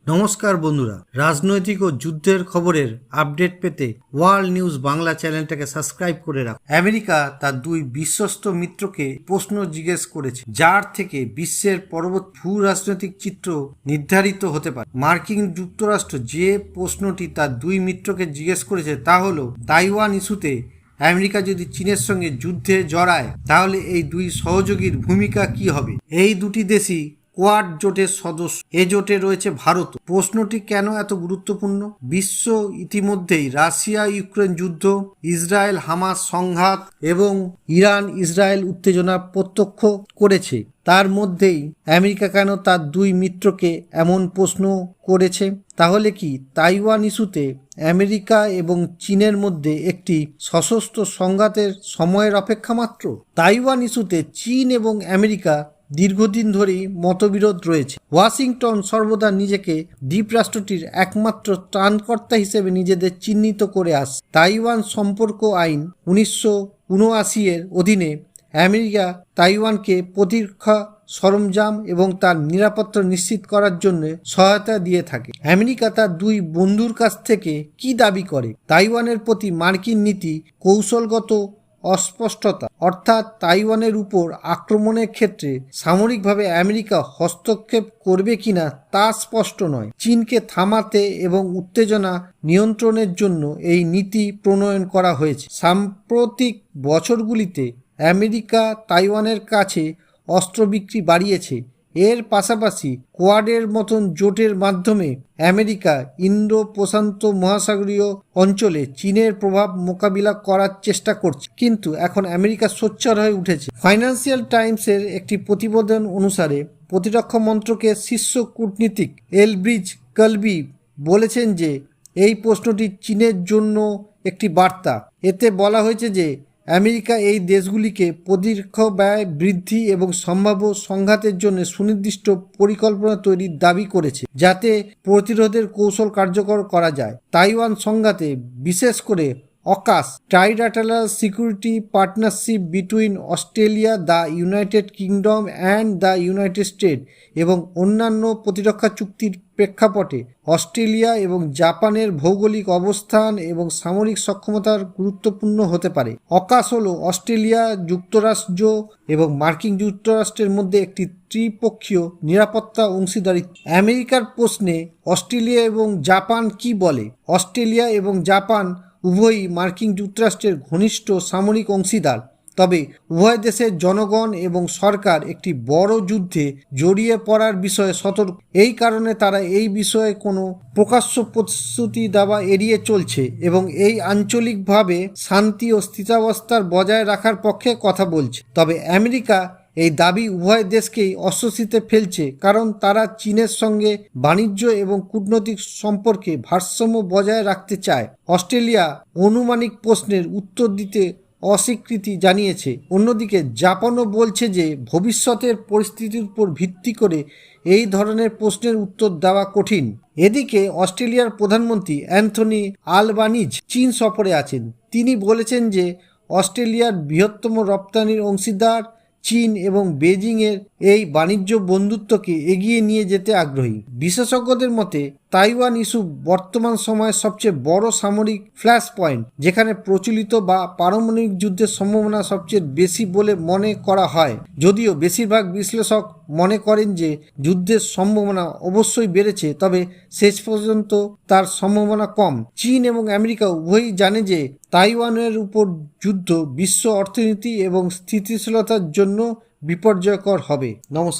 নমস্কার বন্ধুরা, রাজনৈতিক ও যুদ্ধের খবরের আপডেট পেতে ওয়ার্ল্ড নিউজ বাংলা চ্যানেলটাকে সাবস্ক্রাইব করে রাখুন। আমেরিকা তার দুই বিশ্বস্ত মিত্রকে প্রশ্ন জিজ্ঞেস করেছে, যার থেকে বিশ্বের পরবর্তী ভূ রাজনৈতিক চিত্র নির্ধারিত হতে পারে। মার্কিন যুক্তরাষ্ট্র যে প্রশ্নটি তার দুই মিত্রকে জিজ্ঞেস করেছে তা হলো, তাইওয়ান ইস্যুতে আমেরিকা যদি চীনের সঙ্গে যুদ্ধে জড়ায় তাহলে এই দুই সহযোগীর ভূমিকা কি হবে। এই দুটি দেশই কোয়াড জোটের সদস্য। এ জোটে রয়েছে ভারত। প্রশ্নটি কেন এত গুরুত্বপূর্ণ? বিশ্ব ইতিমধ্যেই রাশিয়া ইউক্রেন যুদ্ধ, ইসরায়েল হামাস সংঘাত এবং ইরান ইসরায়েল উত্তেজনা প্রত্যক্ষ করেছে। তার মধ্যেই আমেরিকা কেন তার দুই মিত্রকে এমন প্রশ্ন করেছে? তাহলে কি তাইওয়ান ইস্যুতে আমেরিকা এবং চীনের মধ্যে একটি সশস্ত্র সংঘাতের সময়ের অপেক্ষা মাত্র? তাইওয়ান ইস্যুতে চীন এবং আমেরিকা দীর্ঘদিন ধরেই মতবিরোধ রয়েছে। ওয়াশিংটন সর্বদা নিজেকে দ্বীপরাষ্ট্রটির একমাত্র ত্রাণকর্তা হিসেবে নিজেদের চিহ্নিত করে আসছে। তাইওয়ান সম্পর্ক আইন 1979 এর অধীনে আমেরিকা তাইওয়ানকে প্রতিরক্ষা সরঞ্জাম এবং তার নিরাপত্তা নিশ্চিত করার জন্য সহায়তা দিয়ে থাকে। আমেরিকা তার দুই বন্ধুর কাছ থেকে কি দাবি করে? তাইওয়ানের প্রতি মার্কিন নীতি কৌশলগত অস্পষ্টতা, অর্থাৎ তাইওয়ানের উপর আক্রমণের ক্ষেত্রে সামরিকভাবে আমেরিকা হস্তক্ষেপ করবে কিনা তা স্পষ্ট নয়। চীনকে থামাতে এবং উত্তেজনা নিয়ন্ত্রণের জন্য এই নীতি প্রণয়ন করা হয়েছে। সাম্প্রতিক বছরগুলিতে আমেরিকা তাইওয়ানের কাছে অস্ত্র বিক্রি বাড়িয়েছে। এর পাশাপাশি কোয়াডের মতন জোটের মাধ্যমে আমেরিকা ইন্দো প্রশান্ত মহাসাগরীয় অঞ্চলে চীনের প্রভাব মোকাবিলা করার চেষ্টা করছে। কিন্তু এখন আমেরিকা সোচ্চার হয়ে উঠেছে। ফাইন্যান্সিয়াল টাইমসের একটি প্রতিবেদন অনুসারে প্রতিরক্ষা মন্ত্রকের শীর্ষ কূটনীতিক এলব্রিজ কলবি বলেছেন যে এই প্রশ্নটি চীনের জন্য একটি বার্তা। এতে বলা হয়েছে যে আমেরিকা এই দেশগুলিকে প্রতিরক্ষা ব্যয় বৃদ্ধি এবং সম্ভাব্য সংঘাতের জন্য সুনির্দিষ্ট পরিকল্পনা তৈরির দাবি করেছে, যাতে প্রতিরোধের কৌশল কার্যকর করা যায়। তাইওয়ান সংঘাতে বিশেষ করে AUKUS trilateral security partnership between Australia, the United Kingdom and the United State এবং অন্যান্য প্রতিরক্ষা চুক্তির প্রেক্ষাপটে অস্ট্রেলিয়া এবং জাপানের ভৌগোলিক অবস্থান এবং সামরিক সক্ষমতার গুরুত্বপূর্ণ হতে পারে। অকাস হল অস্ট্রেলিয়া, যুক্তরাষ্ট্র এবং মার্কিন যুক্তরাষ্ট্রের মধ্যে একটি ত্রিপক্ষীয় নিরাপত্তা অংশীদারিত্ব। আমেরিকার প্রশ্নে অস্ট্রেলিয়া এবং জাপান কি বলে? অস্ট্রেলিয়া এবং জাপান উভয়ই মার্কিন যুক্তরাষ্ট্রের ঘনিষ্ঠ সামরিক অংশীদার, তবে উভয় দেশের জনগণ এবং সরকার একটি বড় যুদ্ধে জড়িয়ে পড়ার বিষয়ে সতর্ক। এই কারণে তারা এই বিষয়ে কোনো প্রকাশ্য প্রতিশ্রুতি দেওয়া এড়িয়ে চলছে এবং এই আঞ্চলিকভাবে শান্তি ও স্থিতাবস্থার বজায় রাখার পক্ষে কথা বলছে। তবে আমেরিকা এই দাবি উভয় দেশকেই অস্বস্তিতে ফেলছে, কারণ তারা চীনের সঙ্গে বাণিজ্য এবং কূটনৈতিক সম্পর্কে ভারসাম্য বজায় রাখতে চায়। অস্ট্রেলিয়া অনুমানিক প্রশ্নের উত্তর দিতে অস্বীকৃতি জানিয়েছে। অন্যদিকে জাপানও বলছে যে ভবিষ্যতের পরিস্থিতির উপর ভিত্তি করে এই ধরনের প্রশ্নের উত্তর দেওয়া কঠিন। এদিকে অস্ট্রেলিয়ার প্রধানমন্ত্রী অ্যান্থনি আলবানিজ চীন সফরে আছেন। তিনি বলেছেন যে অস্ট্রেলিয়ার বৃহত্তম রপ্তানির অংশীদার চীন এবং বেজিংয়ের এই বাণিজ্য বন্ধুত্বকে এগিয়ে নিয়ে যেতে আগ্রহী। বিশেষজ্ঞদের মতে তাইওয়ান ইস্যু বর্তমান সময়ের সবচেয়ে বড় সামরিক ফ্ল্যাশ পয়েন্ট, যেখানে প্রচলিত বা পারমাণবিক যুদ্ধের সম্ভাবনা সবচেয়ে বেশি বলে মনে করা হয়। যদিও বেশিরভাগ বিশ্লেষক মনে করেন যে যুদ্ধের সম্ভাবনা অবশ্যই বেড়েছে, তবে শেষ পর্যন্ত তার সম্ভাবনা কম। চীন এবং আমেরিকা উভয়ই জানে যে তাইওয়ানের উপর যুদ্ধ বিশ্ব অর্থনীতি এবং স্থিতিশীলতার জন্য বিপর্যয়কর হবে। নমস্কার।